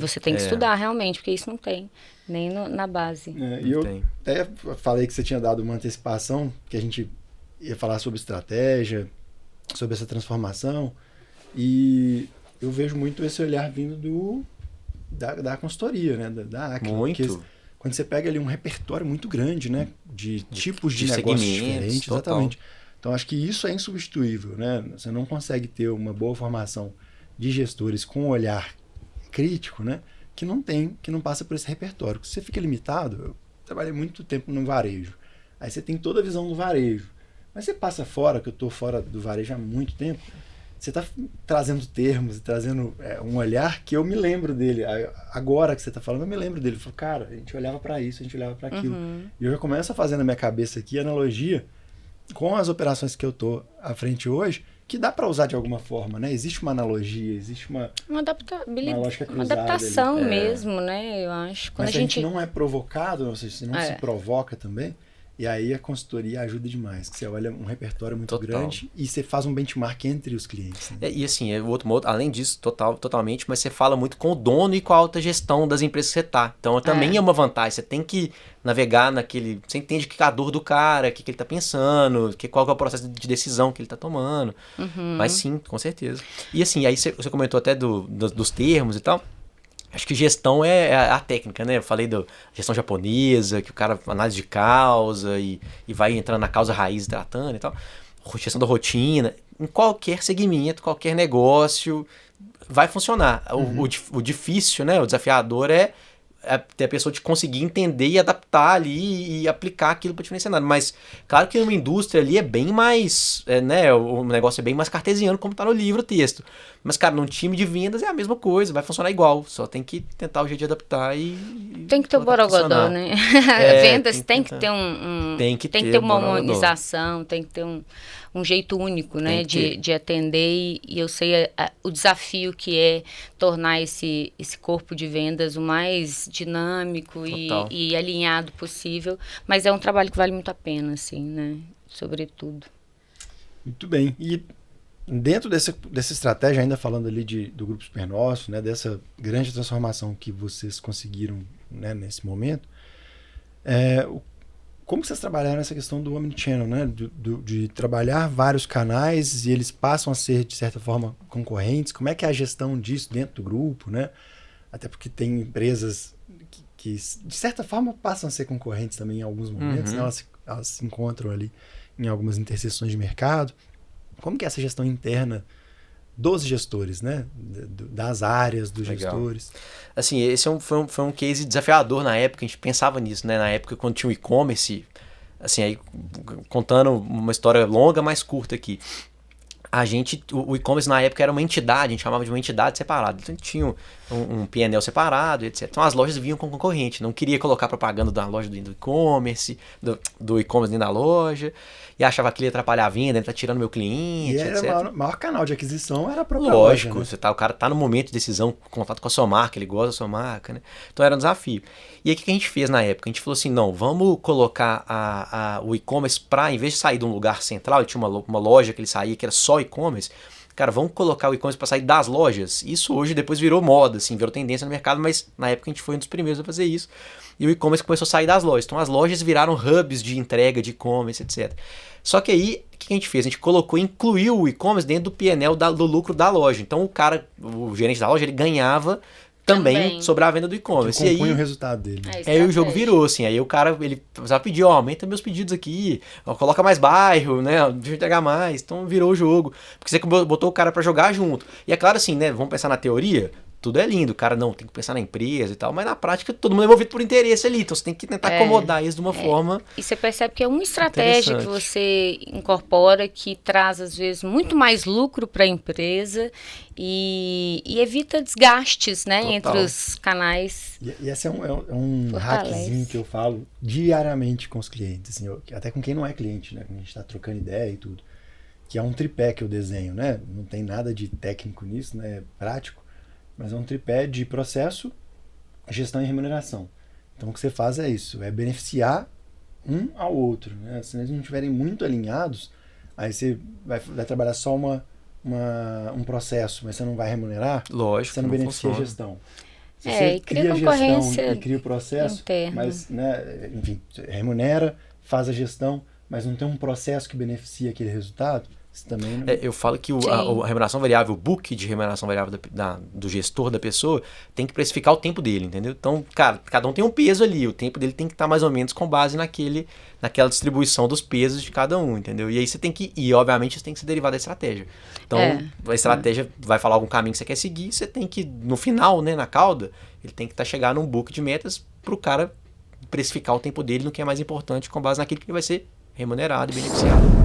Você tem que estudar realmente, porque isso não tem nem na base. E eu até falei que você tinha dado uma antecipação, que a gente ia falar sobre estratégia, sobre essa transformação, e eu vejo muito esse olhar vindo da consultoria, né, da Aquila, porque Muito. quando você pega ali um repertório muito grande, né, de tipos de negócios segmentos, diferentes, total. exatamente. Então acho que isso é insubstituível, né? Você não consegue ter uma boa formação de gestores com um olhar crítico, né, que não passa por esse repertório. Se você fica limitado, eu trabalhei muito tempo no varejo. Aí você tem toda a visão do varejo. Mas você passa fora, que eu estou fora do varejo há muito tempo, você está trazendo termos e trazendo um olhar que eu me lembro dele. Agora que você está falando, eu me lembro dele. Eu falo, cara, a gente olhava para isso, a gente olhava para aquilo. E eu já começo a fazer na minha cabeça aqui analogia com as operações que eu estou à frente hoje, que dá para usar de alguma forma, né? Existe uma analogia, existe uma lógica cruzada, uma adaptação ali. mesmo, né? Eu acho. Quando Mas a gente não é provocado, ou seja, se não se provoca também, e aí a consultoria ajuda demais. Você olha um repertório muito grande e você faz um benchmark entre os clientes. Né? E assim, o outro modo, além disso, totalmente, mas você fala muito com o dono e com a alta gestão das empresas que você tá. Então também é uma vantagem. Você tem que navegar naquele. Você entende que é a dor do cara, o que ele tá pensando, qual que é o processo de decisão que ele tá tomando. Mas sim, com certeza. E assim, aí você comentou até dos termos e tal. Acho que gestão é a técnica, né? Eu falei da gestão japonesa, que o cara análise de causa e vai entrando na causa raiz tratando e tal. Gestão da rotina. Em qualquer segmento, qualquer negócio, vai funcionar. O difícil, né? O desafiador é ter a pessoa de conseguir entender e adaptar ali e aplicar aquilo para diferente cenário. Mas, claro que numa indústria ali é bem mais, né, o negócio é bem mais cartesiano, como tá no livro, o texto. Mas, cara, num time de vendas é a mesma coisa, vai funcionar igual. Só tem que tentar o jeito de adaptar tem que ter o borogodó, né? Vendas tem que ter tem que ter uma humanização, tem que ter um jeito único, né, de atender, e eu sei o desafio que é tornar esse corpo de vendas o mais dinâmico e alinhado possível, mas é um trabalho que vale muito a pena, assim, né, sobretudo. Muito bem, e dentro dessa estratégia, ainda falando ali do Grupo Supernosso, né, dessa grande transformação que vocês conseguiram, né, nesse momento, como vocês trabalharam essa questão do Omnichannel, né? De trabalhar vários canais e eles passam a ser, de certa forma, concorrentes? Como é que é a gestão disso dentro do grupo, né? Até porque tem empresas que de certa forma, passam a ser concorrentes também em alguns momentos, né? Elas se encontram ali em algumas interseções de mercado. Como que é essa gestão interna dos gestores, né? Das áreas dos gestores. Assim, esse foi um case desafiador na época, a gente pensava nisso, né? Na época, quando tinha o e-commerce, assim, aí contando uma história longa, mas curta aqui. O e-commerce na época era uma entidade, a gente chamava de uma entidade separada. Então tinha um P&L separado, etc. Então as lojas vinham com concorrente, não queria colocar propaganda da loja do e-commerce, do e-commerce dentro da loja, e achava que ele ia atrapalhar a venda, ele tá tirando meu cliente, e era etc. o maior canal de aquisição era a própria loja, né? O cara tá no momento de decisão, contato com a sua marca, ele gosta da sua marca, né? Então era um desafio. E aí o que a gente fez na época? A gente falou assim, não, vamos colocar o e-commerce em vez de sair de um lugar central, ele tinha uma loja que ele saía que era só e-commerce, cara, vamos colocar o e-commerce para sair das lojas. Isso hoje depois virou moda, assim, virou tendência no mercado, mas na época a gente foi um dos primeiros a fazer isso. E o e-commerce começou a sair das lojas. Então as lojas viraram hubs de entrega de e-commerce, etc. Só que aí, o que a gente fez? A gente incluiu o e-commerce dentro do P&L do lucro da loja. Então o gerente da loja, ele ganhava também sobre a venda do e-commerce. Que compunha o resultado dele. Aí o jogo virou, assim. Aí o cara, ele precisava pedir, aumenta meus pedidos aqui, coloca mais bairro, né? Deixa eu entregar mais. Então virou o jogo. Porque você botou o cara pra jogar junto. E é claro assim, né? Vamos pensar na teoria, tudo é lindo. O cara, não, tem que pensar na empresa e tal. Mas na prática, todo mundo é envolvido por interesse ali. Então você tem que tentar acomodar isso de uma forma. E você percebe que é uma estratégia que você incorpora que traz, às vezes, muito mais lucro para a empresa e evita desgastes, né, entre os canais. E esse é um hackzinho que eu falo diariamente com os clientes, assim, até com quem não é cliente, né? Quando a gente está trocando ideia e tudo. Que é um tripé que eu desenho, né? Não tem nada de técnico nisso, né? É prático. Mas é um tripé de processo, gestão e remuneração. Então o que você faz é isso, é beneficiar um ao outro, né? Se eles não estiverem muito alinhados, aí você vai trabalhar só um processo, mas você não vai remunerar, Lógico, você não beneficia a gestão. Se você cria a gestão e cria o processo, interna. mas, né, enfim, remunera, faz a gestão, mas não tem um processo que beneficia aquele resultado, isso também não... Eu falo que a remuneração variável, o book de remuneração variável do gestor da pessoa, tem que precificar o tempo dele, entendeu? Então, cara, cada um tem um peso ali, o tempo dele tem que estar mais ou menos com base naquela distribuição dos pesos de cada um, entendeu? E aí você tem que, obviamente isso tem que se derivar da estratégia. Então, a estratégia vai falar algum caminho que você quer seguir, você tem que, no final, né, na cauda, ele tem que chegar num book de metas pro cara precificar o tempo dele no que é mais importante com base naquilo que ele vai ser remunerado e beneficiado.